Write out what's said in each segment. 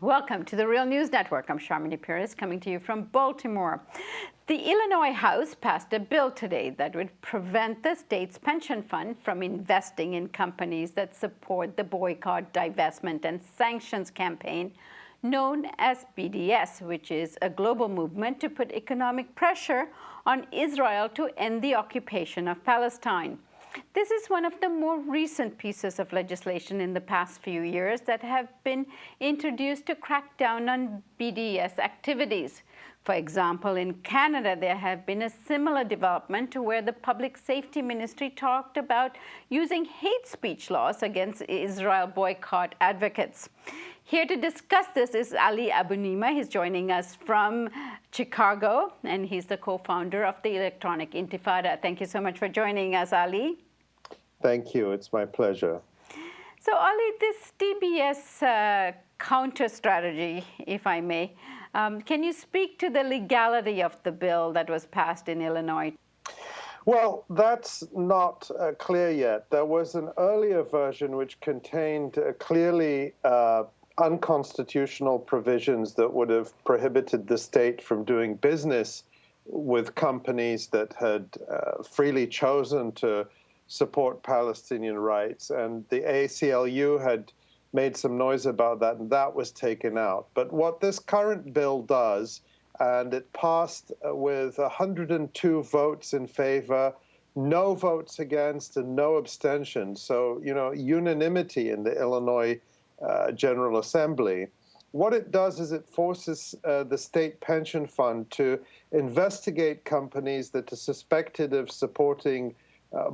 Welcome to the Real News Network. I'm Sharmini Peres coming to you from Baltimore. The Illinois House passed a bill today that would prevent the state's pension fund from investing in companies that support the boycott, divestment, and sanctions campaign known as BDS, which is a global movement to put economic pressure on Israel to end the occupation of Palestine. This is one of the more recent pieces of legislation in the past few years that have been introduced to crack down on BDS activities. For example, in Canada, there have been a similar development to where the Public Safety Ministry talked about using hate speech laws against Israel boycott advocates. Here to discuss this is Ali Abunimah. He's joining us from Chicago, and he's the co-founder of the Electronic Intifada. Thank you so much for joining us, Ali. Thank you. It's my pleasure. So, Ali, this DBS counter strategy, if I may, can you speak to the legality of the bill that was passed in Illinois? Well, that's not clear yet. There was an earlier version which contained clearly unconstitutional provisions that would have prohibited the state from doing business with companies that had freely chosen to support Palestinian rights. And the ACLU had made some noise about that, and that was taken out. But what this current bill does, and it passed with 102 votes in favor, no votes against, and no abstentions. So, unanimity in the Illinois General Assembly. What it does is it forces the state pension fund to investigate companies that are suspected of supporting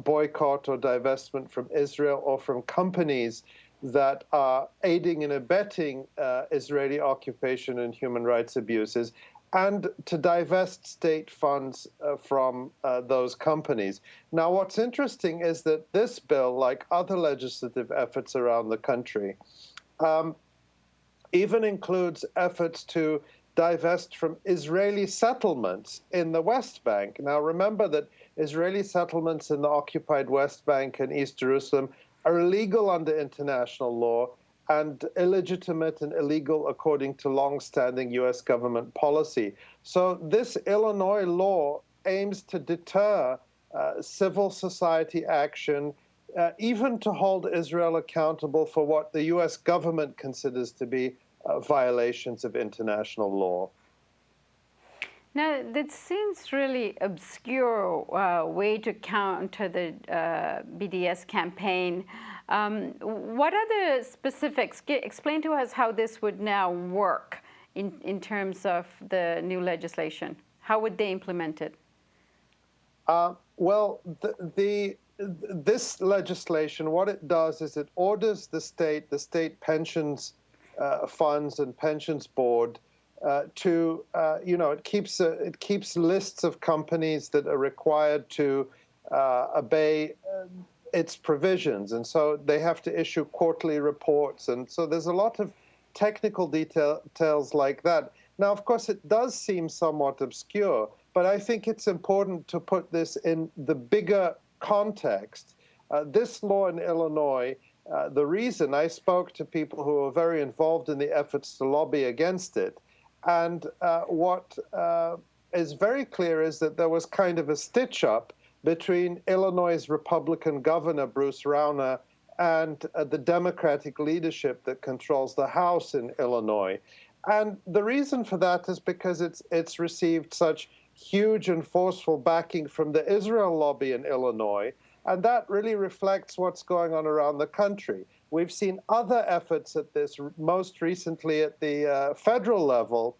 boycott or divestment from Israel, or from companies that are aiding and abetting Israeli occupation and human rights abuses, and to divest state funds from those companies. Now, what's interesting is that this bill, like other legislative efforts around the country, even includes efforts to divest from Israeli settlements in the West Bank. Now, remember that Israeli settlements in the occupied West Bank and East Jerusalem are illegal under international law and illegitimate and illegal according to long-standing U.S. government policy. So this Illinois law aims to deter civil society action, even to hold Israel accountable for what the U.S. government considers to be violations of international law. Now, that seems really obscure way to counter the BDS campaign. What are the specifics? Explain to us how this would now work in terms of the new legislation. How would they implement it? Well, this legislation, what it does is it orders the state pensions funds and pensions board to, it keeps lists of companies that are required to obey its provisions. And so they have to issue quarterly reports. And so there's a lot of technical details like that. Now, of course, it does seem somewhat obscure, but I think it's important to put this in the bigger context. This law in Illinois, the reason I spoke to people who are very involved in the efforts to lobby against it, and what is very clear is that there was kind of a stitch-up between Illinois' Republican governor, Bruce Rauner, and the Democratic leadership that controls the House in Illinois. And the reason for that is because it's received such huge and forceful backing from the Israel lobby in Illinois, and that really reflects what's going on around the country. We've seen other efforts at this, most recently at the federal level,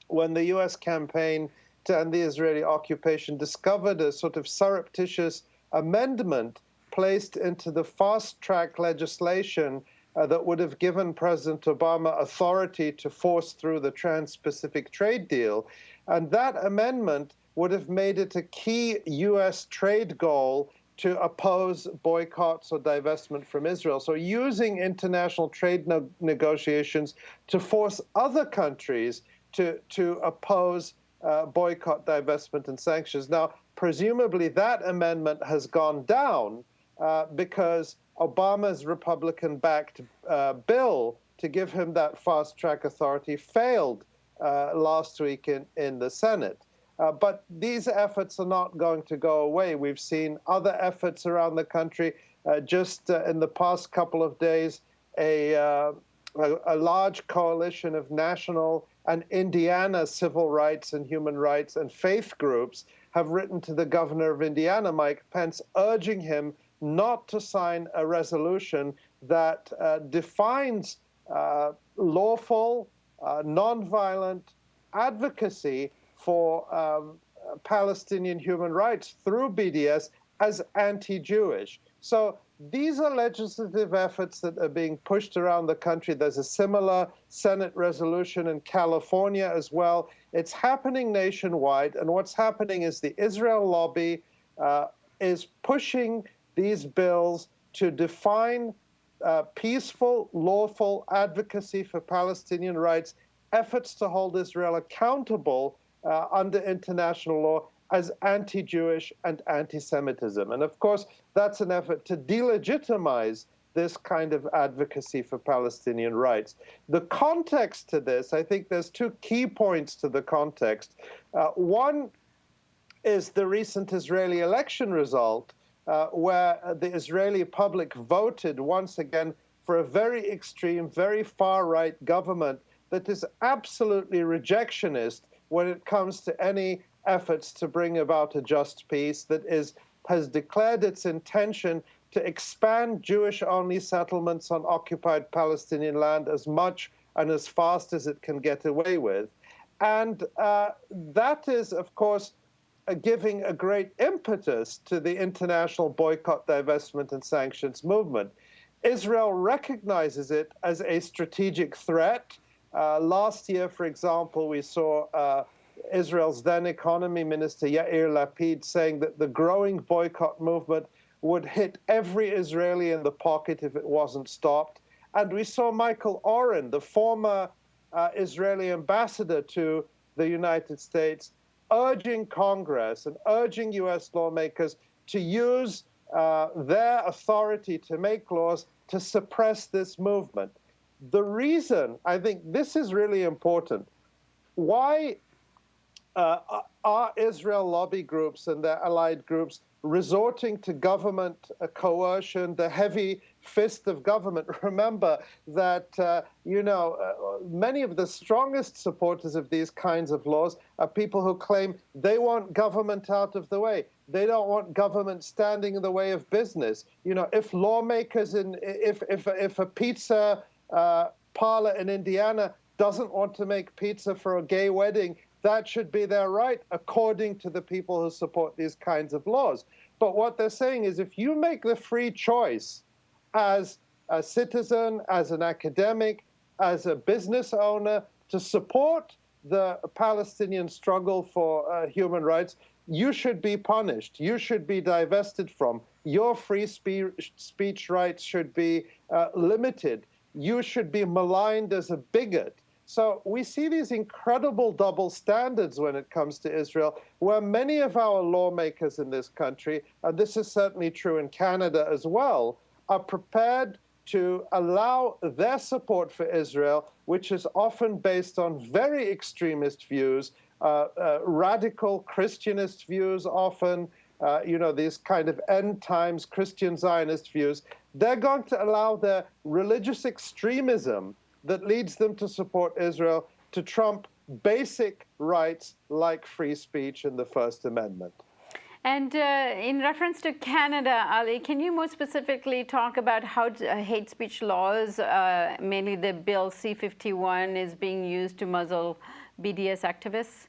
when the U.S. campaign to end the Israeli occupation discovered a sort of surreptitious amendment placed into the fast-track legislation that would have given President Obama authority to force through the Trans-Pacific Trade Deal. And that amendment would have made it a key U.S. trade goal to oppose boycotts or divestment from Israel. So using international trade negotiations to force other countries to oppose boycott, divestment, and sanctions. Now, presumably that amendment has gone down because Obama's Republican-backed bill to give him that fast-track authority failed last week in the Senate. But these efforts are not going to go away. We've seen other efforts around the country. Just in the past couple of days, a large coalition of national and Indiana civil rights and human rights and faith groups have written to the governor of Indiana, Mike Pence, urging him not to sign a resolution that defines lawful, nonviolent advocacy for Palestinian human rights through BDS as anti-Jewish. So these are legislative efforts that are being pushed around the country. There's a similar Senate resolution in California as well. It's happening nationwide, and what's happening is the Israel lobby is pushing these bills to define peaceful, lawful advocacy for Palestinian rights, efforts to hold Israel accountable under international law as anti-Jewish and anti-Semitism. And of course, that's an effort to delegitimize this kind of advocacy for Palestinian rights. The context to this, I think there's two key points to the context. One is the recent Israeli election result, where the Israeli public voted once again for a very extreme, very far-right government that is absolutely rejectionist when it comes to any efforts to bring about a just peace, that has declared its intention to expand Jewish-only settlements on occupied Palestinian land as much and as fast as it can get away with. And that is, of course, giving a great impetus to the international boycott, divestment, and sanctions movement. Israel recognizes it as a strategic threat. Last year, for example, we saw Israel's then economy minister Yair Lapid saying that the growing boycott movement would hit every Israeli in the pocket if it wasn't stopped. And we saw Michael Oren, the former Israeli ambassador to the United States, urging Congress and urging U.S. lawmakers to use their authority to make laws to suppress this movement. The reason, I think this is really important, why are Israel lobby groups and their allied groups resorting to government coercion, the heavy fist of government? Remember that, many of the strongest supporters of these kinds of laws are people who claim they want government out of the way. They don't want government standing in the way of business. If lawmakers if a pizza parlor in Indiana doesn't want to make pizza for a gay wedding, that should be their right, according to the people who support these kinds of laws. But what they're saying is, if you make the free choice as a citizen, as an academic, as a business owner, to support the Palestinian struggle for human rights, you should be punished. You should be divested from. Your free speech rights should be limited. You should be maligned as a bigot. So we see these incredible double standards when it comes to Israel, where many of our lawmakers in this country, and this is certainly true in Canada as well, are prepared to allow their support for Israel, which is often based on very extremist views, radical Christianist views often, these kind of end times Christian Zionist views. They're going to allow their religious extremism that leads them to support Israel to trump basic rights like free speech and the First Amendment. And in reference to Canada, Ali, can you more specifically talk about how hate speech laws, mainly the Bill C-51, is being used to muzzle BDS activists?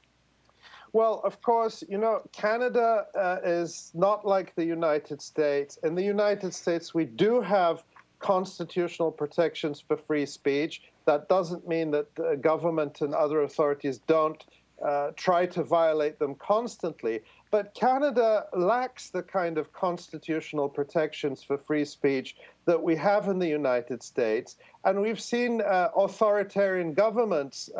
Well, of course, Canada is not like the United States. In the United States, we do have constitutional protections for free speech. That doesn't mean that the government and other authorities don't try to violate them constantly. But Canada lacks the kind of constitutional protections for free speech that we have in the United States. And we've seen authoritarian governments,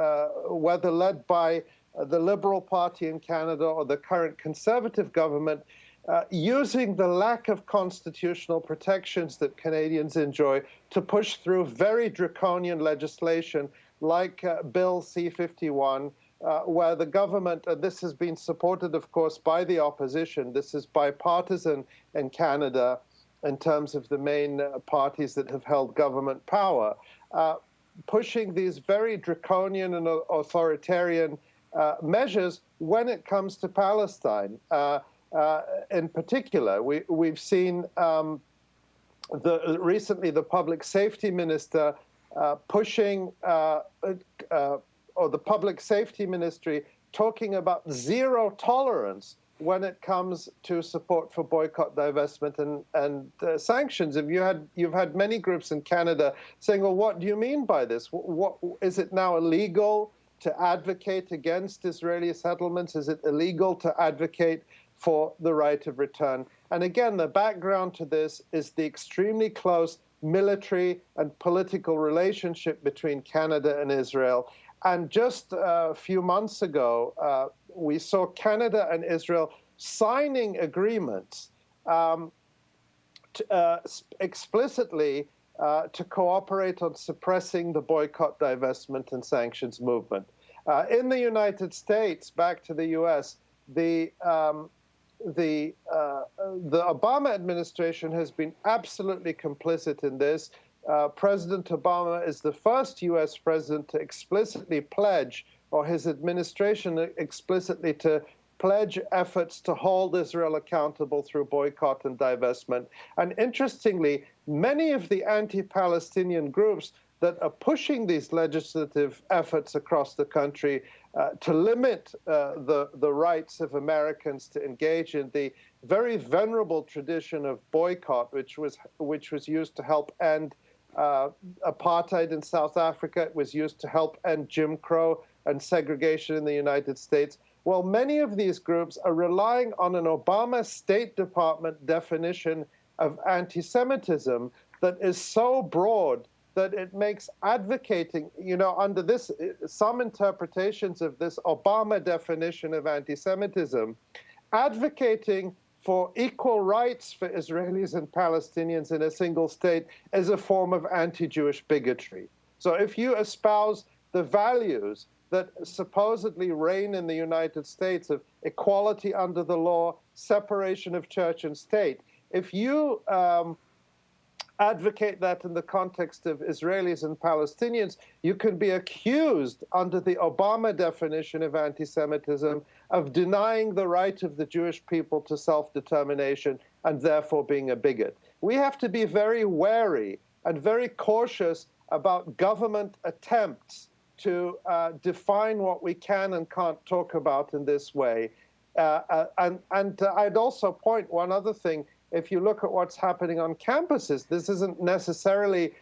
whether led by the Liberal Party in Canada or the current Conservative government, using the lack of constitutional protections that Canadians enjoy to push through very draconian legislation like Bill C-51, where the government, and this has been supported, of course, by the opposition, this is bipartisan in Canada in terms of the main parties that have held government power, pushing these very draconian and authoritarian measures when it comes to Palestine. In particular, we've seen recently the public safety minister pushing, or the public safety ministry talking about zero tolerance when it comes to support for boycott, divestment, and sanctions. You've had many groups in Canada saying, well, what do you mean by this? What is it now illegal to advocate against Israeli settlements? Is it illegal to advocate for the right of return? And again, the background to this is the extremely close military and political relationship between Canada and Israel. And just a few months ago, we saw Canada and Israel signing agreements explicitly to cooperate on suppressing the boycott, divestment, and sanctions movement. In the United States, back to the U.S., the Obama administration has been absolutely complicit in this. President Obama is the first U.S. president to explicitly pledge, or his administration explicitly to pledge efforts to hold Israel accountable through boycott and divestment. And interestingly, many of the anti-Palestinian groups that are pushing these legislative efforts across the country to limit the rights of Americans to engage in the very venerable tradition of boycott, which was used to help end apartheid in South Africa. It was used to help end Jim Crow and segregation in the United States. Well, many of these groups are relying on an Obama State Department definition of anti-Semitism that is so broad that it makes advocating, under this, some interpretations of this Obama definition of anti-Semitism, advocating for equal rights for Israelis and Palestinians in a single state is a form of anti-Jewish bigotry. So if you espouse the values that supposedly reign in the United States of equality under the law, separation of church and state, if you advocate that in the context of Israelis and Palestinians, you can be accused under the Obama definition of anti-Semitism of denying the right of the Jewish people to self-determination and therefore being a bigot. We have to be very wary and very cautious about government attempts to define what we can and can't talk about in this way. And I'd also point one other thing. If you look at what's happening on campuses, this isn't necessarily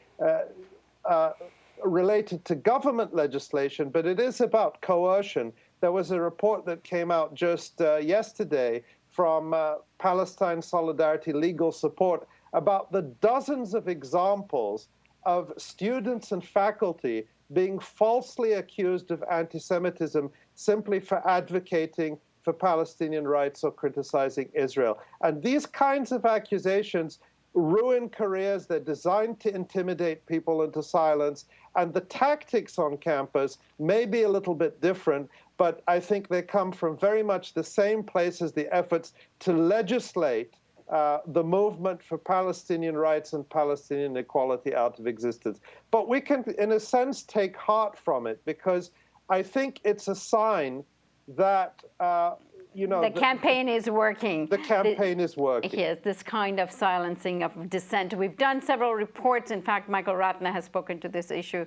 related to government legislation, but it is about coercion. There was a report that came out just yesterday from Palestine Solidarity Legal Support about the dozens of examples of students and faculty being falsely accused of anti-Semitism simply for advocating for Palestinian rights or criticizing Israel. And these kinds of accusations ruin careers. They're designed to intimidate people into silence. And the tactics on campus may be a little bit different, but I think they come from very much the same place as the efforts to legislate the movement for Palestinian rights and Palestinian equality out of existence. But we can, in a sense, take heart from it, because I think it's a sign that, the campaign is working. The campaign is working. Yes, this kind of silencing of dissent. We've done several reports. In fact, Michael Ratner has spoken to this issue,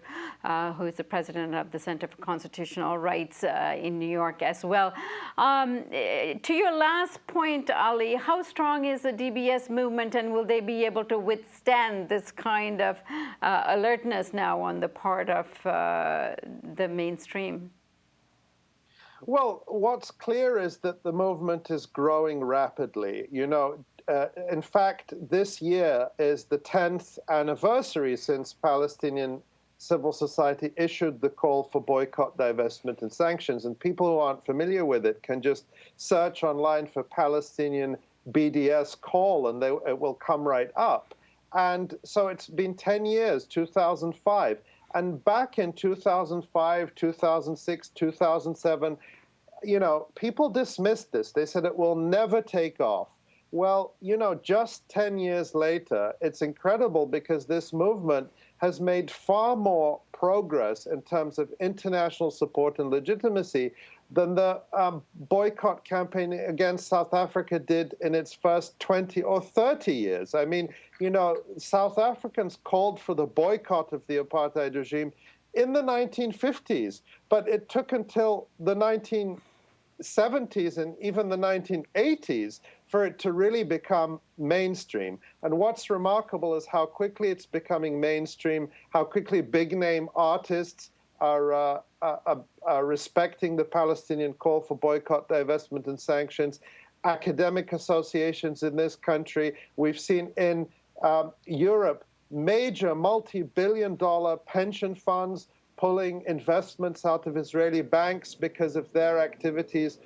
who is the president of the Center for Constitutional Rights in New York as well. To your last point, Ali, how strong is the DBS movement, and will they be able to withstand this kind of alertness now on the part of the mainstream? Well, what's clear is that the movement is growing rapidly. In fact, this year is the 10th anniversary since Palestinian civil society issued the call for boycott, divestment, and sanctions. And people who aren't familiar with it can just search online for Palestinian BDS call, and it will come right up. And so it's been 10 years, 2005. And back in 2005, 2006, 2007, people dismissed this. They said it will never take off. Well, just 10 years later, it's incredible because this movement has made far more progress in terms of international support and legitimacy than the boycott campaign against South Africa did in its first 20 or 30 years. I mean, South Africans called for the boycott of the apartheid regime in the 1950s, but it took until the 1970s and even the 1980s for it to really become mainstream. And what's remarkable is how quickly it's becoming mainstream, how quickly big-name artists are respecting the Palestinian call for boycott, divestment, and sanctions. Academic associations in this country, we've seen in Europe, major multi-billion-dollar pension funds pulling investments out of Israeli banks because of their activities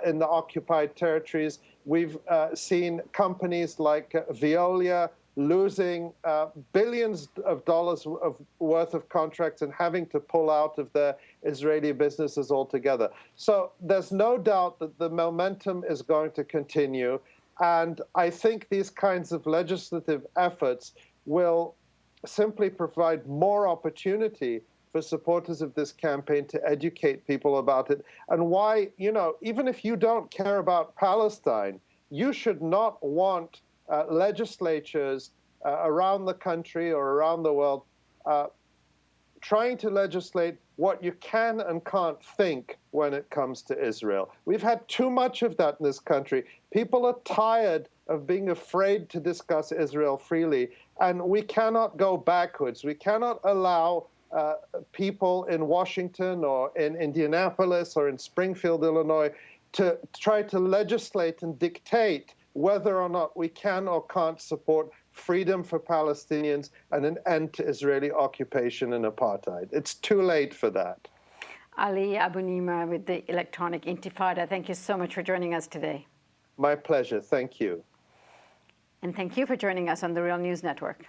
in the occupied territories. We've seen companies like Veolia losing billions of dollars worth of contracts and having to pull out of their Israeli businesses altogether. So there's no doubt that the momentum is going to continue. And I think these kinds of legislative efforts will simply provide more opportunity for supporters of this campaign to educate people about it and why, even if you don't care about Palestine, you should not want legislatures around the country or around the world trying to legislate what you can and can't think when it comes to Israel. We've had too much of that in this country. People are tired of being afraid to discuss Israel freely, and we cannot go backwards. We cannot allow people in Washington or in Indianapolis or in Springfield, Illinois, to try to legislate and dictate whether or not we can or can't support freedom for Palestinians and an end to Israeli occupation and apartheid. It's too late for that. Ali Abunimah with the Electronic Intifada, thank you so much for joining us today. My pleasure. Thank you. And thank you for joining us on the Real News Network.